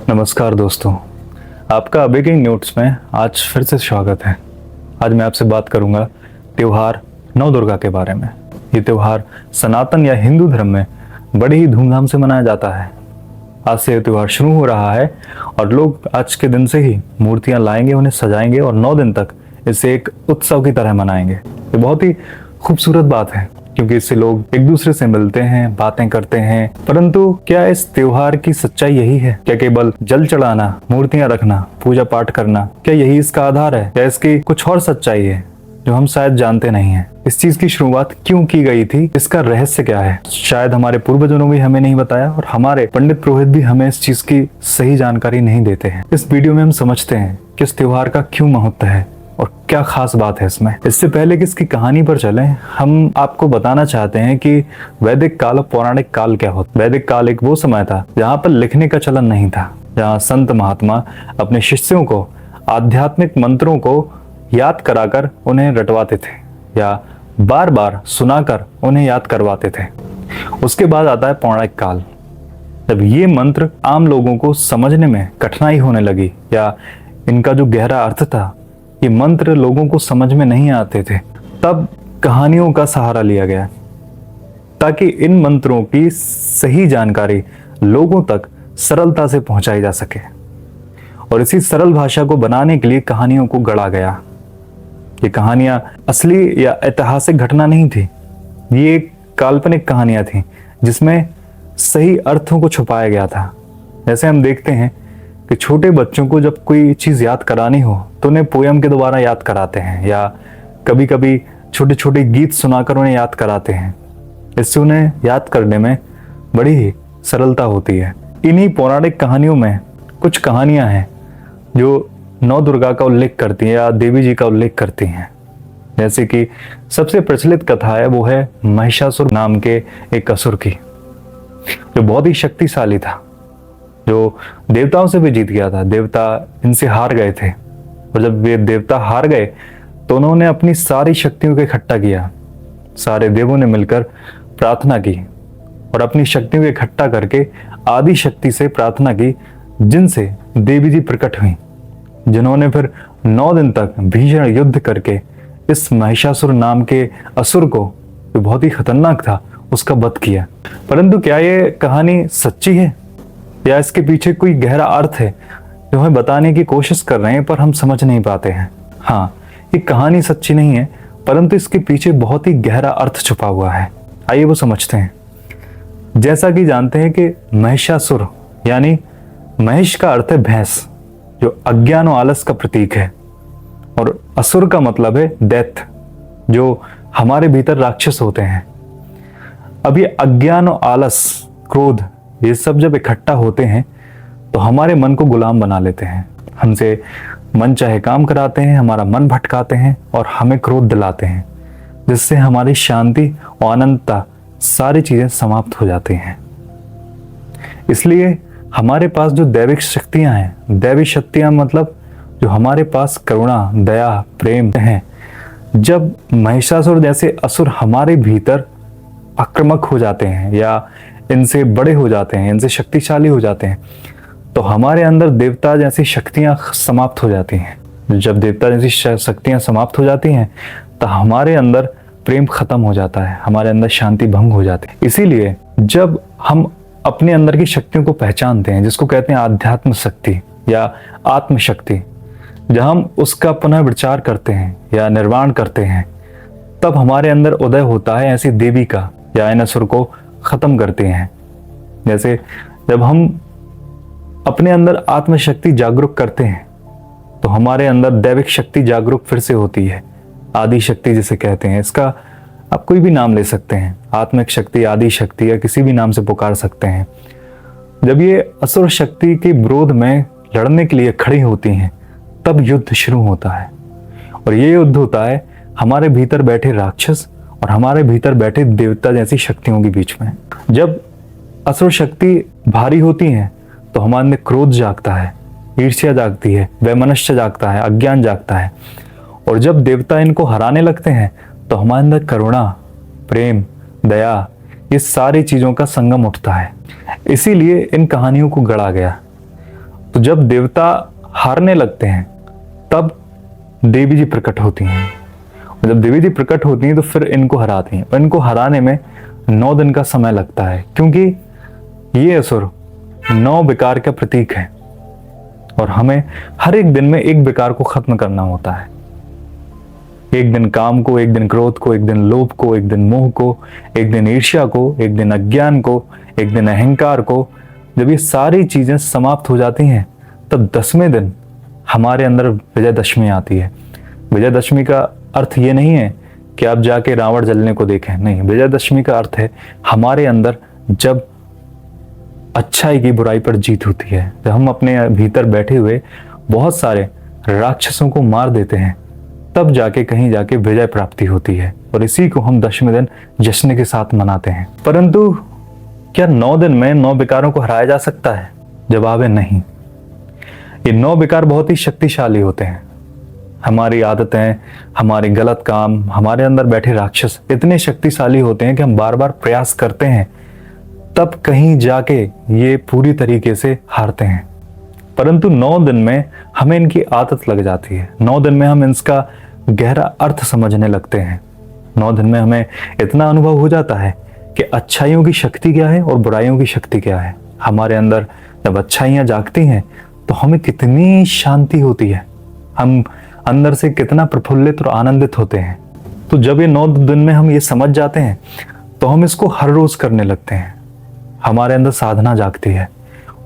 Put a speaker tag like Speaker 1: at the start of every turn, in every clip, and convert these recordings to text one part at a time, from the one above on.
Speaker 1: नमस्कार दोस्तों, आपका ब्रेकिंग न्यूज़ में आज फिर से स्वागत है। आज मैं आपसे बात करूंगा त्योहार नौ दुर्गा के बारे में। ये त्योहार सनातन या हिंदू धर्म में बड़े ही धूमधाम से मनाया जाता है। आज से ये त्योहार शुरू हो रहा है और लोग आज के दिन से ही मूर्तियां लाएंगे, उन्हें सजाएंगे और 9 दिन तक इसे एक उत्सव की तरह मनाएंगे। ये बहुत ही खूबसूरत बात है क्योंकि इससे लोग एक दूसरे से मिलते हैं, बातें करते हैं। परंतु क्या इस त्योहार की सच्चाई यही है? क्या केवल जल चढ़ाना, मूर्तियां रखना, पूजा पाठ करना, क्या यही इसका आधार है या इसकी कुछ और सच्चाई है जो हम शायद जानते नहीं हैं? इस चीज की शुरुआत क्यों की गई थी, इसका रहस्य क्या है? शायद हमारे पूर्वजों ने भी हमें नहीं बताया और हमारे पंडित पुरोहित भी हमें इस चीज की सही जानकारी नहीं देते हैं। इस वीडियो में हम समझते हैं कि इस त्योहार का क्यों महत्व है और क्या खास बात है इसमें। इससे पहले कि इसकी कहानी पर चलें, हम आपको बताना चाहते हैं कि वैदिक काल और पौराणिक काल क्या होता। वैदिक काल एक वो समय था जहाँ पर लिखने का चलन नहीं था, जहाँ संत महात्मा अपने शिष्यों को आध्यात्मिक मंत्रों को याद कराकर उन्हें रटवाते थे या बार बार सुनाकर उन्हें याद करवाते थे। उसके बाद आता है पौराणिक काल, जब ये मंत्र आम लोगों को समझने में कठिनाई होने लगी या इनका जो गहरा अर्थ था, ये मंत्र लोगों को समझ में नहीं आते थे। तब कहानियों का सहारा लिया गया ताकि इन मंत्रों की सही जानकारी लोगों तक सरलता से पहुंचाई जा सके। और इसी सरल भाषा को बनाने के लिए कहानियों को गढ़ा गया। ये कहानियां असली या ऐतिहासिक घटना नहीं थी, ये काल्पनिक कहानियां थीं जिसमें सही अर्थों को छुपाया गया था। जैसे हम देखते हैं कि छोटे बच्चों को जब कोई चीज़ याद करानी हो तो उन्हें पोयम के द्वारा याद कराते हैं या कभी कभी छोटे छोटे गीत सुनाकर उन्हें याद कराते हैं। इससे उन्हें याद करने में बड़ी ही सरलता होती है। इन्हीं पौराणिक कहानियों में कुछ कहानियां हैं जो नौ दुर्गा का उल्लेख करती हैं या देवी जी का उल्लेख करती हैं। जैसे कि सबसे प्रचलित कथा है वो है महिषासुर नाम के एक असुर की, जो बहुत ही शक्तिशाली था, जो देवताओं से भी जीत गया था। देवता इनसे हार गए थे और जब वे देवता हार गए तो उन्होंने अपनी सारी शक्तियों को इकट्ठा किया। सारे देवों ने मिलकर प्रार्थना की और अपनी शक्तियों को इकट्ठा करके आदि शक्ति से प्रार्थना की, जिनसे देवी जी प्रकट हुई, जिन्होंने फिर 9 दिन तक भीषण युद्ध करके इस महिषासुर नाम के असुर को, जो बहुत ही खतरनाक था, उसका वध किया। परंतु क्या ये कहानी सच्ची है या इसके पीछे कोई गहरा अर्थ है जो हमें बताने की कोशिश कर रहे हैं पर हम समझ नहीं पाते हैं? हाँ, ये कहानी सच्ची नहीं है, परंतु इसके पीछे बहुत ही गहरा अर्थ छुपा हुआ है। आइए वो समझते हैं। जैसा कि जानते हैं कि महिषासुर यानी महिष का अर्थ है भैंस, जो अज्ञान और आलस का प्रतीक है, और असुर का मतलब है दैत्य, जो हमारे भीतर राक्षस होते हैं। अब ये अज्ञान और आलस, क्रोध, ये सब जब इकट्ठा होते हैं तो हमारे मन को गुलाम बना लेते हैं। हमसे मन चाहे काम कराते हैं, हमारा मन भटकाते हैं और हमें क्रोध दिलाते हैं, जिससे हमारी शांति और अनंतता सारी चीजें समाप्त हो जाती हैं। इसलिए हमारे पास जो दैविक शक्तियां हैं, दैवी शक्तियां मतलब जो हमारे पास करुणा, दया, प्रेम हैं, जब महिषासुर जैसे असुर हमारे भीतर आक्रामक हो जाते हैं या इनसे बड़े हो जाते हैं, इनसे शक्तिशाली हो जाते हैं, तो हमारे अंदर देवता जैसी शक्तियां समाप्त हो जाती हैं। जब देवता जैसी शक्तियां समाप्त हो जाती हैं तो हमारे अंदर प्रेम खत्म हो जाता है, हमारे अंदर शांति भंग हो जाती है। इसीलिए जब हम अपने अंदर की शक्तियों को पहचानते हैं, जिसको कहते हैं आध्यात्म शक्ति या आत्मशक्ति, जब हम उसका पुनः विचार करते हैं या निर्माण करते हैं, तब हमारे अंदर उदय होता है ऐसी देवी का या इन असुर को खत्म करते हैं। जैसे जब हम अपने अंदर आत्मशक्ति जागरूक करते हैं तो हमारे अंदर दैविक शक्ति जागरूक फिर से होती है, आदि शक्ति जिसे कहते हैं। इसका आप कोई भी नाम ले सकते हैं, आत्मिक शक्ति, आदि शक्ति, या किसी भी नाम से पुकार सकते हैं। जब ये असुर शक्ति के विरोध में लड़ने के लिए खड़ी होती हैं, तब युद्ध शुरू होता है। और ये युद्ध होता है हमारे भीतर बैठे राक्षस और हमारे भीतर बैठे देवता जैसी शक्तियों के बीच में। जब असुर शक्ति भारी होती है तो हमारे अंदर क्रोध जागता है, ईर्ष्या जागती है, वैमनस्य जागता है, अज्ञान जागता है। और जब देवता इनको हराने लगते हैं तो हमारे अंदर करुणा, प्रेम, दया, ये सारी चीजों का संगम उठता है। इसीलिए इन कहानियों को गढ़ा गया तो जब देवता हारने लगते हैं तब देवी जी प्रकट होती हैं, और जब देवी जी प्रकट होती हैं तो फिर इनको हराती हैं, और इनको हराने में 9 दिन का समय लगता है, क्योंकि ये असुर 9 विकार का प्रतीक है और हमें हर एक दिन में एक विकार को खत्म करना होता है। एक दिन काम को, एक दिन क्रोध को, एक दिन लोभ को, एक दिन मोह को, एक दिन ईर्ष्या को, एक दिन अज्ञान को, एक दिन अहंकार को। जब ये सारी चीजें समाप्त हो जाती हैं तब 10वें दिन हमारे अंदर विजयदशमी आती है। विजयदशमी का अर्थ ये नहीं है कि आप जाके रावण जलने को देखें, नहीं। विजयदशमी का अर्थ है हमारे अंदर जब अच्छाई की बुराई पर जीत होती है, जब हम अपने भीतर बैठे हुए बहुत सारे राक्षसों को मार देते हैं, तब जाके कहीं जाके विजय प्राप्ति होती है, और इसी को हम 10वें दिन जश्न के साथ मनाते हैं। परंतु क्या 9 दिन में 9 विकारों को हराया जा सकता है? जवाब है नहीं। ये 9 विकार बहुत ही शक्तिशाली होते हैं। हमारी आदतें, हमारे गलत काम, हमारे अंदर बैठे राक्षस इतने शक्तिशाली होते हैं कि हम बार बार प्रयास करते हैं तब कहीं जाके ये पूरी तरीके से हारते हैं। परंतु 9 दिन में हमें इनकी आदत लग जाती है। 9 दिन में हम इसका गहरा अर्थ समझने लगते हैं। 9 दिन में हमें इतना अनुभव हो जाता है कि अच्छाइयों की शक्ति क्या है और बुराइयों की शक्ति क्या है। हमारे अंदर जब अच्छाइयाँ जागती हैं तो हमें कितनी शांति होती है, हम अंदर से कितना प्रफुल्लित और आनंदित होते हैं। तो जब ये 9 दिन में हम ये समझ जाते हैं तो हम इसको हर रोज करने लगते हैं। हमारे अंदर साधना जागती है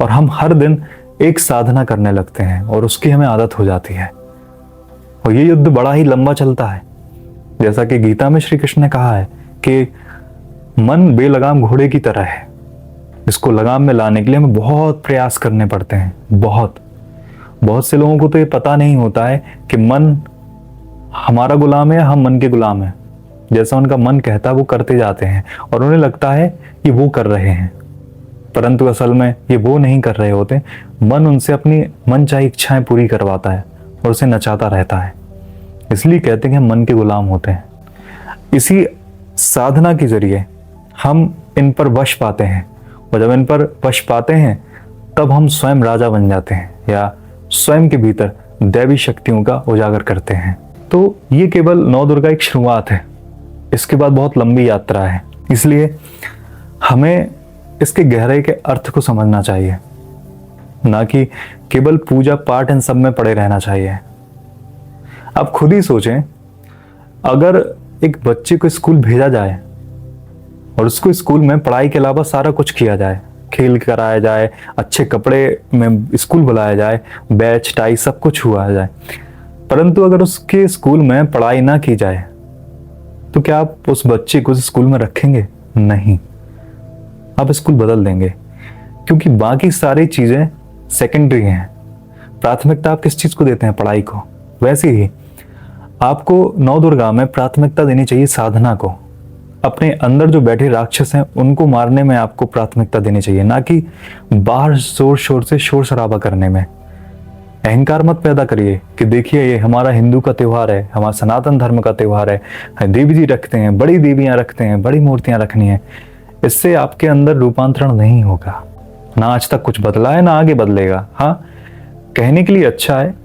Speaker 1: और हम हर दिन एक साधना करने लगते हैं और उसकी हमें आदत हो जाती है। और ये युद्ध बड़ा ही लंबा चलता है। जैसा कि गीता में श्री कृष्ण ने कहा है कि मन बेलगाम घोड़े की तरह है, इसको लगाम में लाने के लिए हमें बहुत प्रयास करने पड़ते हैं। बहुत से लोगों को तो ये पता नहीं होता है कि मन हमारा गुलाम है या हम मन के गुलाम हैं। जैसा उनका मन कहता है वो करते जाते हैं और उन्हें लगता है कि वो कर रहे हैं, परंतु असल में ये वो नहीं कर रहे होते। मन उनसे अपनी मनचाही इच्छाएं पूरी करवाता है और उसे नचाता रहता है। इसलिए कहते हैं कि हम मन के गुलाम होते हैं। इसी साधना के जरिए हम इन पर वश पाते हैं, और जब इन पर वश पाते हैं तब हम स्वयं राजा बन जाते हैं या स्वयं के भीतर दैवी शक्तियों का उजागर करते हैं। तो ये केवल 9 दुर्गा एक शुरुआत है, इसके बाद बहुत लंबी यात्रा है। इसलिए हमें इसके गहराई के अर्थ को समझना चाहिए, ना कि केवल पूजा पाठ इन सब में पड़े रहना चाहिए। आप खुद ही सोचें, अगर एक बच्चे को स्कूल भेजा जाए और उसको स्कूल में पढ़ाई के अलावा सारा कुछ किया जाए, खेल कराया जाए, अच्छे कपड़े में स्कूल बुलाया जाए, बैच टाई सब कुछ हुआ जाए, परंतु अगर उसके स्कूल में पढ़ाई ना की जाए तो क्या आप उस बच्चे को स्कूल में रखेंगे? नहीं, आप स्कूल बदल देंगे, क्योंकि बाकी सारी चीजें सेकेंडरी हैं। प्राथमिकता आप किस चीज को देते हैं? पढ़ाई को। वैसे ही आपको 9 दुर्गा में प्राथमिकता देनी चाहिए साधना को। अपने अंदर जो बैठे राक्षस हैं उनको मारने में आपको प्राथमिकता देनी चाहिए, ना कि बाहर जोर शोर से शोर शराबा करने में। अहंकार मत पैदा करिए कि देखिए ये हमारा हिंदू का त्योहार है, हमारा सनातन धर्म का त्योहार है, देवी जी रखते हैं, बड़ी देवियां रखते हैं, बड़ी मूर्तियां रखनी है। इससे आपके अंदर रूपांतरण नहीं होगा। ना आज तक कुछ बदला है, ना आगे बदलेगा। हाँ, कहने के लिए अच्छा है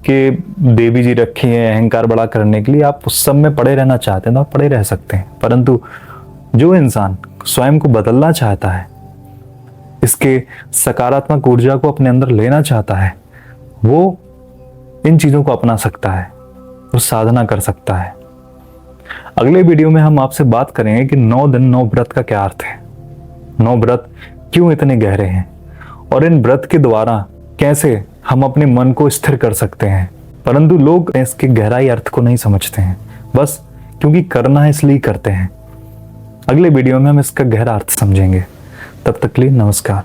Speaker 1: कि देवी जी रखी है अहंकार बड़ा करने के लिए, आप उस सब में पड़े रहना चाहते हैं तो आप पड़े रह सकते हैं। परंतु जो इंसान स्वयं को बदलना चाहता है, इसके सकारात्मक ऊर्जा को अपने अंदर लेना चाहता है, वो इन चीजों को अपना सकता है, वो साधना कर सकता है। अगले वीडियो में हम आपसे बात करेंगे कि 9 दिन 9 व्रत का क्या अर्थ है, 9 व्रत क्यों इतने गहरे हैं, और इन व्रत के द्वारा कैसे हम अपने मन को स्थिर कर सकते हैं। परंतु लोग इसके गहराई अर्थ को नहीं समझते हैं, बस क्योंकि करना है इसलिए करते हैं। अगले वीडियो में हम इसका गहरा अर्थ समझेंगे। तब तक के लिए नमस्कार।